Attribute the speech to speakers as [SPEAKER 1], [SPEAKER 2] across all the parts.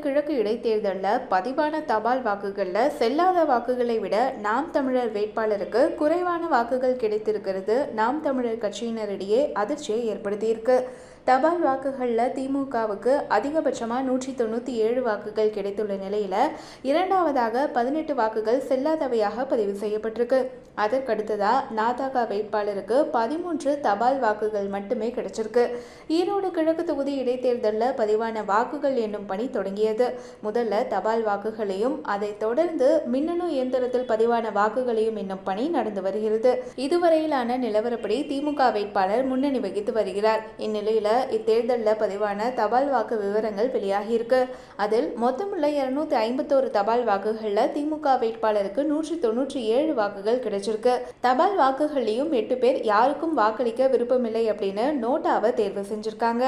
[SPEAKER 1] கிழக்கு இடைத்தேர்தலில் பதிவான தபால் வாக்குகளில் செல்லாத வாக்குகளை விட நாம் தமிழர் வேட்பாளருக்கு குறைவான வாக்குகள் கிடைத்திருக்கிறது நாம் தமிழர் கட்சியினரிடையே அதிர்ச்சியை ஏற்படுத்தியிருக்கு. தபால் வாக்குகளில் திமுகவுக்கு அதிகபட்சமாக 197 வாக்குகள் கிடைத்துள்ள நிலையில் இரண்டாவதாக 18 வாக்குகள் செல்லாதவையாக பதிவு செய்யப்பட்டிருக்கு. அதற்கடுத்ததாக நாதக வேட்பாளருக்கு 13 தபால் வாக்குகள் மட்டுமே கிடைச்சிருக்கு. ஈரோடு கிழக்கு தொகுதி இடைத்தேர்தலில் பதிவான வாக்குகள் எண்ணும் பணி தொடங்கியது. முதல்ல தபால் வாக்குகளையும் அதைத் தொடர்ந்து மின்னணு இயந்திரத்தில் பதிவான வாக்குகளையும் எண்ணும் பணி நடந்து வருகிறது. இதுவரையிலான நிலவரப்படி திமுக வேட்பாளர் முன்னணி வகித்து வருகிறார். இந்நிலையில் இத்தேர்தலில் பதிவான தபால் வாக்கு விவரங்கள் வெளியாகியிருக்கு. அதில் மொத்தமுள்ள 251 தபால் வாக்குகளில் திமுக வேட்பாளருக்கு 197 வாக்குகள் கிடைச்சிருக்கு. தபால் வாக்குகளையும் 8 பேர் யாருக்கும் வாக்களிக்க விருப்பமில்லை அப்படின்னு நோட்டாவை தேர்வு செஞ்சிருக்காங்க.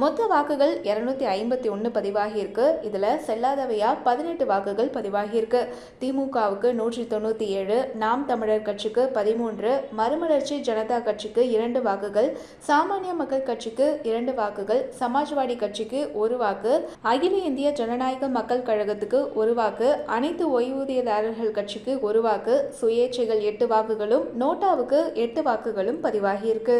[SPEAKER 1] மொத்த வாக்குகள் 251 பதிவாகியிருக்கு. இதுல செல்லாதவையா 18 வாக்குகள் பதிவாகியிருக்கு. திமுகவுக்கு 197, நாம் தமிழர் கட்சிக்கு 13, மறுமலர்ச்சி ஜனதா கட்சிக்கு 2 வாக்குகள், சாமானிய மக்கள் கட்சிக்கு 2 வாக்குகள், சமாஜ்வாடி கட்சிக்கு 1 வாக்கு, அகில இந்திய ஜனநாயக மக்கள் கழகத்துக்கு 1 வாக்கு, அனைத்து ஓய்வூதியதாரர்கள் கட்சிக்கு 1 வாக்கு, சுயேட்சைகள் 8 வாக்குகளும் நோட்டாவுக்கு 8 வாக்குகளும் பதிவாகியிருக்கு.